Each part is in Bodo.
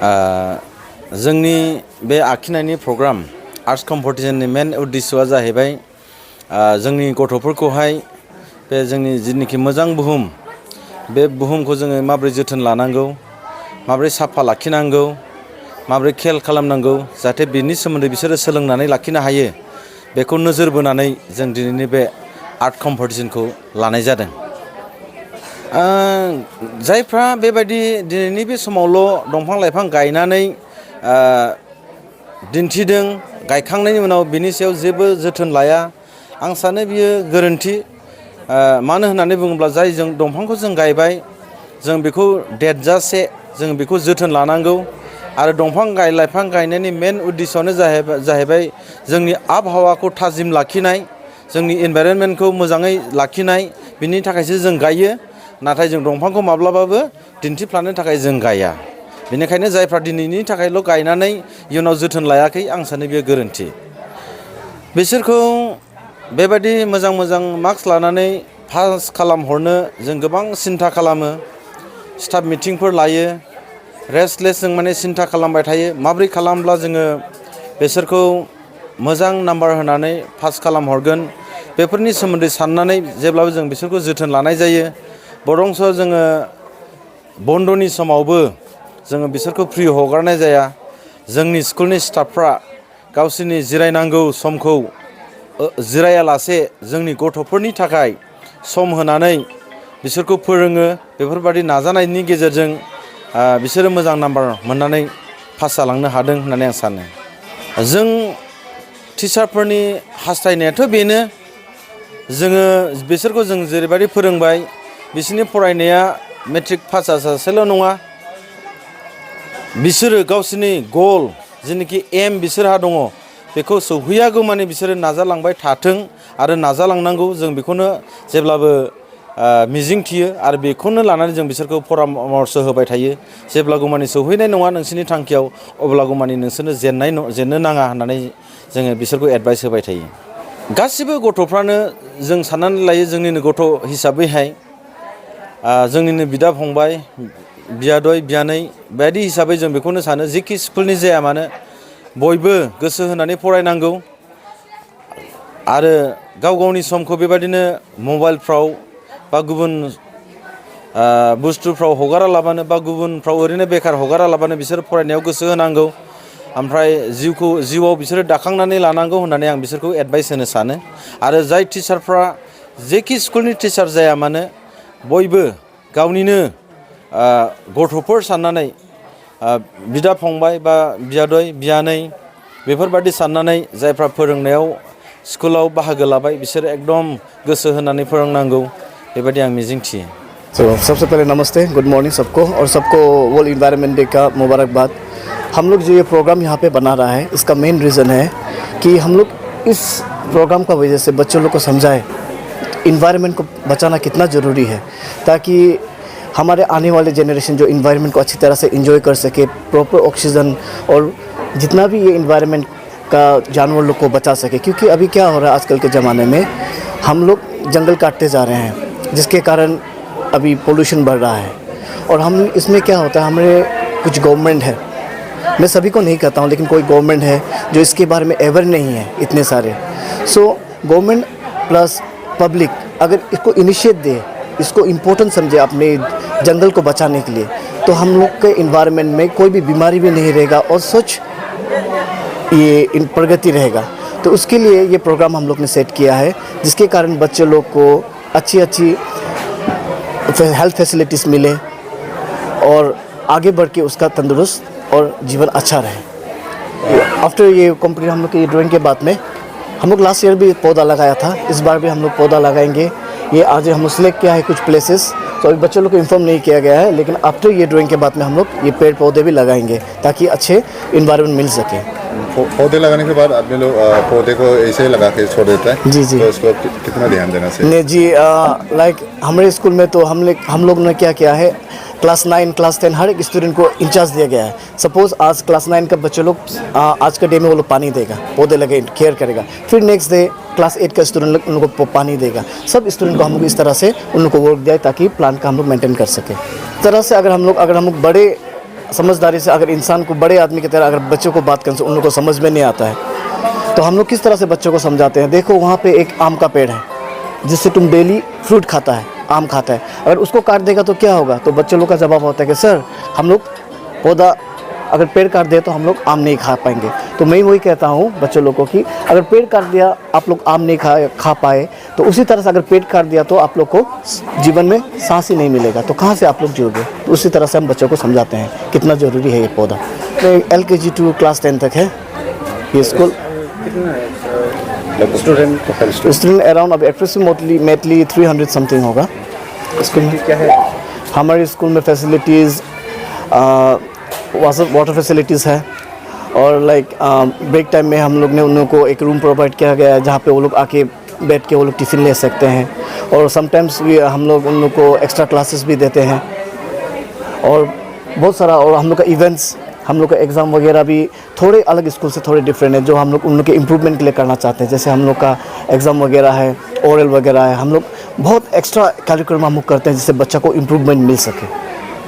जोंनि बे आखिनायनि प्रग्राम आर्ट्स कम्पिटिशननि मेन उद्देश्यआ जाहैबाय जोंनि गथ'फोरखौहाय बे जोंनि जिनोखि मोजां बुहुम बे बुहुमखौ जोङो माबोरै जोथोन लानांगौ, माबोरै साफा लाखिनांगौ, माबोरै खेल खालामनांगौ, जाहाथे बिनि सोमोन्दै बिसोरो सोलोंनानै लाखिनो हायो, बेखौ नोजोर बोनानै जों दिनैनि बे आर्ट कम्पिटिशनखौ लानाय जादों। जायफ्रा बेबायदि दिनैनि बे समावल' दंफां लाइफां गायनानै दिन्थिदों, गायखांनायनि उनाव बिनि सायाव जेबो जोथोन लाया, आं सानो बियो गोरोन्थि। मानो होननानै बुङोब्ला जाय जों दंफांखौ जों गायबाय, जों बेखौ देरजासे जों बेखौ जोथोन लानांगौ। आरो दंफां लाइफां गायनायनि मेन उद्देश्यआनो जाहैबाय जोंनि आबहावाखौ थाजिम लाखिनाय, जोंनि एनभाइरनमेन्टखौ मोजाङै लाखिनाय, बिनि थाखायसो जों गायो। नाथाय जों दंफांखौ माब्लाबाबो दिन्थिफ्लानो थाखाय जों गाया। बेनिखायनो जायफ्रा दिनैनि थाखायल' गायनानै इयुनाव जोथोन लायाखै, आं सानो बेयो गोरोन्थि। बिसोरखौ बेबायदि मोजां मोजां मार्क्स लानानै पास खालामहरनो जों गोबां सिन्था खालामो, स्टाफ मिटिंफोर लायो, रेस्टलेस जों माने सिन्था खालामबाय थायो। माब्रै खालामब्ला जोङो बिसोरखौ मोजां नाम्बार होनानै पास खालामहरगोन, बेफोरनि सोमोन्दै साननानै जेब्लाबो जों बिसोरखौ जोथोन लानाय जायो। बरंस' जोङो बन्द'नि समावबो जोङो बिसोरखौ फ्रि हगारनाय जाया। जोंनि स्कुलनि स्टाफफ्रा गावसोरनि जिरायनांगौ समखौ जिरायालासे जोंनि गथ'फोरनि थाखाय सम होनानै बिसोरखौ फोरोङो। बेफोरबायदि नाजानायनि गेजेरजों बिसोरो मोजां नाम्बार मोननानै पास जालांनो हादों होननानै आं सानो। जों टिचारफोरनि हास्थायनायाथ' बेनो, जोङो बिसोरखौ जों जेरैबायदि फोरोंबाय, बिसोरनि फरायनाया मेट्रिक पास जाजासेल' नङा, बिसोरो गावसोरनि गल जेनोखि एम बिसोरहा दङ, बेखौ सौहैयागौ माने बिसोरो नाजालांबाय थाथों आरो नाजालांनांगौ। जों बेखौनो जेब्लाबो मिजिं थियो आरो बेखौनो लानानै जों बिसोरखौ परामर्श होबाय थायो। जेब्लागौमानि सौहैनाय नङा नोंसोरनि थांखियाव, अब्लागौमानि नोंसोरनो जेननो नाङा होननानै जोङो बिसोरखौ एडभाइस होबाय थायो। गासिबो गथ'फ्रानो जों साननानै लायो जोंनिनो गथ' हिसाबैहाय, जोंनिनो बिदा फंबाय, बियादै बियानै बायदि हिसाबै जों बेखौनो सानो, जेखि स्कुलनि जाया मानो बयबो गोसो होनानै फरायनांगौ आरो गाव गावनि समखौ बेबायदिनो मबाइलफ्राव बा गुबुन बुस्थुफ्राव हगारालाबानो बा गुबुनफ्राव ओरैनो बेखार हगारालाबानो बिसोर फरायनायाव गोसो होनांगौ। ओमफ्राय जिउआव बिसोरो दाखांनानै लानांगौ होननानै आं बिसोरखौ एडभाइस होनो सानो। आरो जाय टिचारफ्रा जेखि स्कुलनि टिचार जाया मानो बयबो गावनिनो गथ'फोर साननानै बिदा फंबाय बा बियादै बियानै बेफोरबायदि साननानै जायफ्रा फोरोंनायाव स्कुलाव बाहागो लाबाय, बिसोर एकदम गोसो होनानै फोरोंनांगौ, बेबायदि आं मिजिंथियो। सबसे पहले नमस्ते, गुड मॉर्निंग सबको, और सबको वर्ल्ड इन्वायरमेंट डे का मुबारकबाद। हम लोग जो ये प्रोग्राम यहाँ पे बना रहा है, इसका मेन रीज़न है कि हम लोग इस प्रोग्राम का वजह से बच्चों लोग को समझाएं इन्वायरमेंट को बचाना कितना ज़रूरी है, ताकि हमारे आने वाले जनरेशन जो इन्वायरमेंट को अच्छी तरह से एंजॉय कर सके, प्रॉपर ऑक्सीजन और जितना भी ये इन्वायरमेंट का जानवर लोग को बचा सके। क्योंकि अभी क्या हो रहा है, आजकल के ज़माने में हम लोग जंगल काटते जा रहे हैं, जिसके कारण अभी पोल्यूशन बढ़ रहा है। और हम इसमें क्या होता है, हमारे कुछ गवर्नमेंट है, मैं सभी को नहीं कहता हूँ, लेकिन कोई गवर्नमेंट है जो इसके बारे में अवेयर नहीं है इतने सारे। सो गवर्नमेंट प्लस पब्लिक अगर इसको इनिशिएट दे, इसको इम्पोर्टेंट समझे अपने जंगल को बचाने के लिए, तो हम लोग के इन्वायरमेंट में कोई भी बीमारी भी नहीं रहेगा और स्वच्छ ये इन प्रगति रहेगा। तो उसके लिए ये प्रोग्राम हम लोग ने सेट किया है, जिसके कारण बच्चे लोग को अच्छी हेल्थ फैसिलिटीज़ मिले और आगे बढ़ के उसका तंदुरुस्त और जीवन अच्छा रहे। आफ्टर ये कंप्लीट हम लोग की ड्राइंग के बाद में हम लोग लास्ट ईयर भी पौधा लगाया था, इस बार भी हम लोग पौधा लगाएंगे। ये आज हम लोग सिलेक्ट किया है कुछ प्लेसेस, तो अभी बच्चों लोग को इन्फॉर्म नहीं किया गया है, लेकिन आफ्टर ये ड्राइंग के बाद में हम लोग ये पेड़ पौधे भी लगाएंगे ताकि अच्छे इन्वायरमेंट मिल सके। पौधे लगाने के बाद आपने लोग पौधे को ऐसे ही लगा के छोड़ देता है? जी। तो उसको कितना ध्यान देना चाहिए? नहीं जी, लाइक हमारे स्कूल में तो हम लोग ने क्या किया है, क्लास 9 क्लास 10 हर एक स्टूडेंट को इंचार्ज दिया गया है। सपोज आज क्लास 9 का बच्चे लोग आज के डे में वो लोग पानी देगा, पौधे लगे केयर करेगा, फिर नेक्स्ट डे क्लास 8 का स्टूडेंट उन लोग को पानी देगा। सब स्टूडेंट को हम लोग इस तरह से उन लोग को वर्क दिया ताकि प्लांट का हम लोग मेंटेन कर सके। इस तरह से अगर हम लोग बड़े समझदारी से अगर इंसान को बड़े आदमी की तरह अगर बच्चों को बात करने से उन लोगों को समझ में नहीं आता है, तो हम लोग किस तरह से बच्चों को समझाते हैं। देखो वहाँ पे एक आम का पेड़ है जिससे तुम डेली फ्रूट खाता है, आम खाता है, अगर उसको काट देगा तो क्या होगा। तो बच्चों लोग का जवाब होता है कि सर हम लोग पौधा अगर पेड़ काट दे तो हम लोग आम नहीं खा पाएंगे। तो मैं वही कहता हूँ बच्चों लोगों को कि अगर पेड़ काट दिया आप लोग आम नहीं खा पाए, तो उसी तरह से अगर पेड़ काट दिया तो आप लोग को जीवन में सांस ही नहीं मिलेगा, तो कहाँ से आप लोग जियोगे। तो उसी तरह से हम बच्चों को समझाते हैं कितना ज़रूरी है ये पौधा। तो LKG to क्लास 10 तक है ये स्कूल। स्टूडेंट अराउंड अब अप्रोक्सीमेटली 300 समथिंग होगा स्कूल में। क्या है हमारे स्कूल में फैसिलिटीज़, वाटर फैसिलिटीज़ है, और लाइक ब्रेक टाइम में हम लोग ने उन लोगों को एक रूम प्रोवाइड किया गया है जहाँ पे वो लोग आके बैठ के वो लोग टिफ़िन ले सकते हैं, और समटाइम्स भी हम लोग उन लोग को एक्स्ट्रा क्लासेस भी देते हैं, और बहुत सारा। और हम लोग का इवेंट्स, हम लोग का एग्ज़ाम वगैरह भी थोड़े अलग स्कूल से थोड़े डिफरेंट है, जो हम लोग उन लोग के इम्प्रूवमेंट के लिए करना चाहते हैं। जैसे हम लोग का एग्ज़ाम वगैरह है, ओरल वगैरह है, हम लोग बहुत एक्स्ट्रा कैरिकुलम हम लोग करते हैं जिससे बच्चा को इम्प्रूवमेंट मिल सके।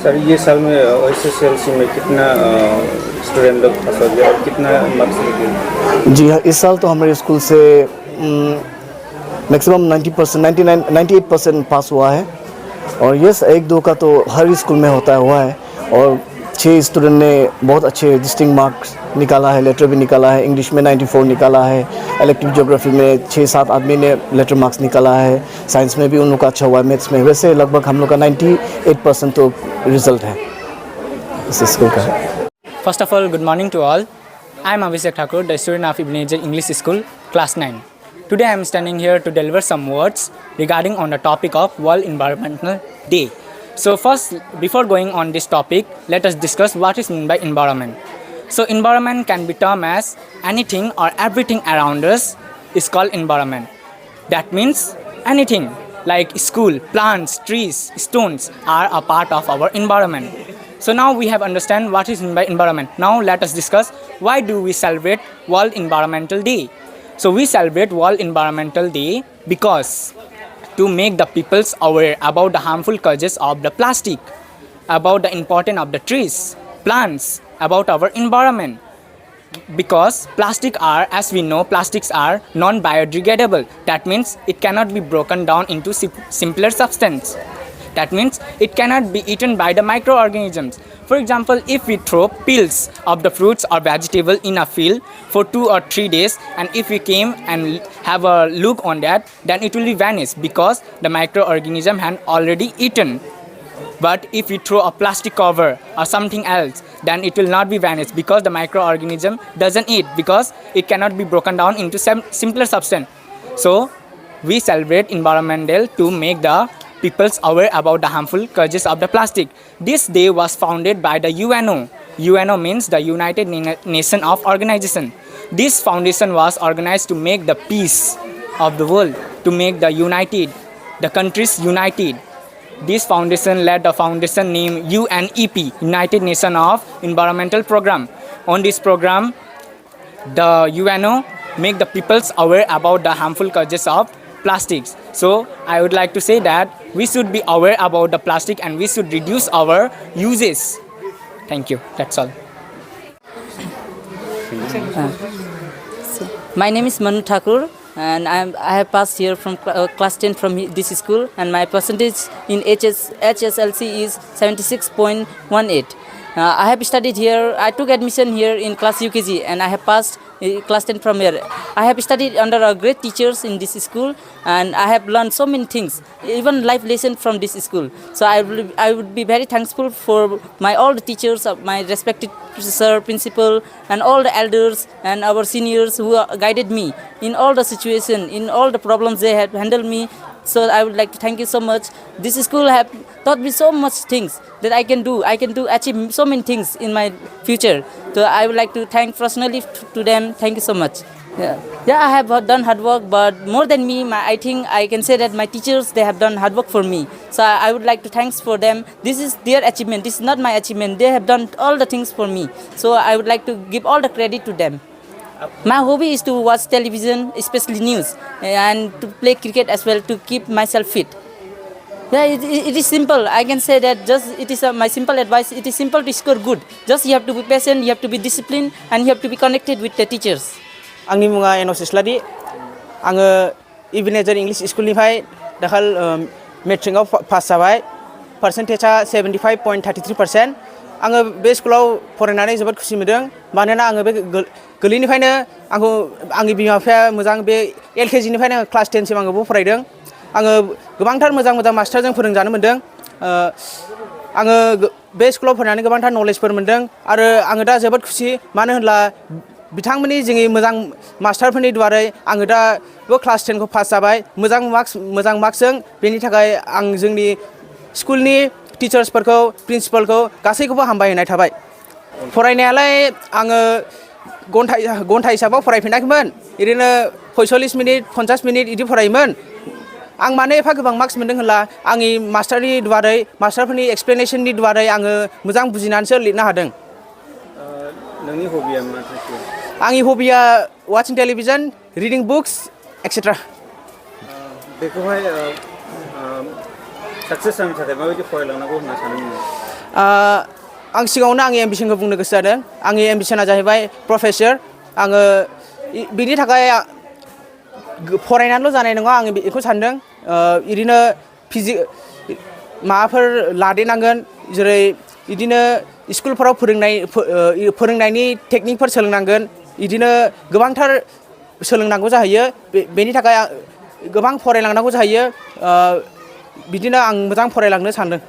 सर ये साल में SSLC में कितना स्टूडेंट लोग पास हो गया और कितना मार्क्स लेके? जी हाँ, इस साल तो हमारे स्कूल से मैक्सिमम 98% पास हुआ है, और यस 1-2 का तो हर स्कूल में हुआ है, और 6 स्टूडेंट ने बहुत अच्छे डिस्टिंक्ट मार्क्स निकाला है, लेटर भी निकाला है। इंग्लिश में 94 निकाला है, इलेक्टिव ज्योग्राफी में 6-7 आदमी ने लेटर मार्क्स निकाला है, साइंस में भी उन लोग का अच्छा हुआ है, मैथ्स में वैसे लगभग हम लोग का 98% तो रिजल्ट है इस स्कूल का। First of all, good morning to all. I am Abhishek Thakur, the student of Ibn Ejaz English School, class 9. Today I am standing here to deliver some words regarding on the topic of World Environmental Day. So first, before going on this topic, let us discuss what is meant by environment. So environment can be termed as anything or everything around us is called environment. That means anything like school, plants, trees, stones are a part of our environment. So now we have understand what is meant by environment. Now let us discuss why do we celebrate World Environmental Day. So we celebrate World Environmental Day because to make the peoples aware about the harmful causes of the plastic, about the importance of the trees, plants, about our environment. Because plastic are, as we know, plastics are non-biodegradable. That means it cannot be broken down into simpler substance. That means it cannot be eaten by the microorganisms. For example, if we throw peels of the fruits or vegetable in a field for 2 or 3 days, and if we came and have a look on that, then it will be vanish because the microorganism had already eaten. But if we throw a plastic cover or something else, then it will not be vanished because the microorganism doesn't eat, because it cannot be broken down into simpler substance. So we celebrate Environment Day to make the peoples aware about the harmful causes of the plastic. This day was founded by the UNO. UNO means the United Nations of Organization. This foundation was organized to make the peace of the world, to make the countries united. This foundation led the foundation named UNEP, United Nations of Environmental Program. On this program, the UNO make the peoples aware about the harmful causes of plastics. So I would like to say that we should be aware about the plastic and we should reduce our uses. Thank you. That's all. My name is Manu Thakur, and I have passed here from class 10 from this school, and my percentage in HSLC is 76.18. I have studied here. I took admission here in class UKG, and I have passed class 10 from here. I have studied under great teachers in this school, and I have learned so many things, even life lessons from this school. So I would be very thankful for all the teachers, my respected sir, principal, and all the elders and our seniors who guided me in all the situation, in all the problems they have handled me. So I would like to thank you so much. This school have taught me so much things that I can do. Achieve so many things in my future. So I would like to thank personally to them. Thank you so much. Yeah, I have done hard work, but more than me, I think I can say that my teachers, they have done hard work for me. So I would like to thanks for them. This is their achievement. This is not my achievement. They have done all the things for me. So I would like to give all the credit to them. My hobby is to watch television, especially news, and to play cricket as well to keep myself fit. Yeah, it is simple. I can say that just it is my simple advice. It is simple to score good. Just you have to be patient, you have to be disciplined, and you have to be connected with the teachers. आंनि मुङा एन'स इस्लारि आङो इभिनेजार इंलिश स्कुलनिफ्राय दाखाल मेट्रिकआव पास जाबाय पार्सेन्टेजआ 75.33%। आङो बे स्कुलाव फरायनानै जोबोद खुसि मोनदों मानोना आङो बे गोरलैनिफ्रायनो आंखौ आंनि बिमा बिफाया मोजां बे LKG निफ्रायनो क्लास 10 सिम आङो फरायदों। आङो गोबांथार मोजां मोजां मास्टारजों फोरोंजानो मोनदों। आङो बे स्कुलाव फरायनानै गोबांथार नलेजफोर मोनदों आरो आङो दा जोबोद खुसि मानो होनब्ला बिथांमोननि जोंनि मोजां मास्टारफोरनि दुवारै आङो दा बे क्लास 10 खौ पास जाबाय मोजां मार्क्सजों। बेनि थाखाय आं जोंनि स्कुलनि टिचार्सफोरखौ प्रिन्सिपालखौ गासैखौबो हामबाय होनाय थाबाय। फरायनायालाय आङो घन्टा हिसाबाव फरायफिनाखैमोन ओरैनो 45 मिनिट 50 मिनिट इदि फरायोमोन। आं मानो एफा गोबां मार्क्स मोनदों होनब्ला आंनि मास्टारनि दुवारै मास्टारफोरनि एक्सप्लेनेशननि दुवारै आङो मोजां बुजिनानैसो लिरनो हादों। नोंनि हबिया मा? आंनि हबिया वाचिं टेलिभिजन रिडिं बुक्स एक्सेट्रा। बेखौहाय साक्सेस जानो थाखाय माबायदि फरायलांनांगौ होनना सानो नोङो? आं सिगाङावनो आंनि एम्बिसनखौ बुंनो गोसो जादों। आंनि एम्बिसना जाहैबाय प्रफेसर। आङो बिनि थाखाय फरायनानैल' जानाय नङा आङो बेखौ सानदों इदिनो माबाफोर लादेरनांगोन जेरै इदिनो स्कुलफोराव फोरोंनायनि टेकनिकफोर सोलोंनांगोन इदिनो गोबांथार सोलोंनांगौ जाहैयो। बेनि थाखाय गोबां फरायलांनांगौ जाहैयो। बिदिनो आं मोजां फरायलांनो सानदों।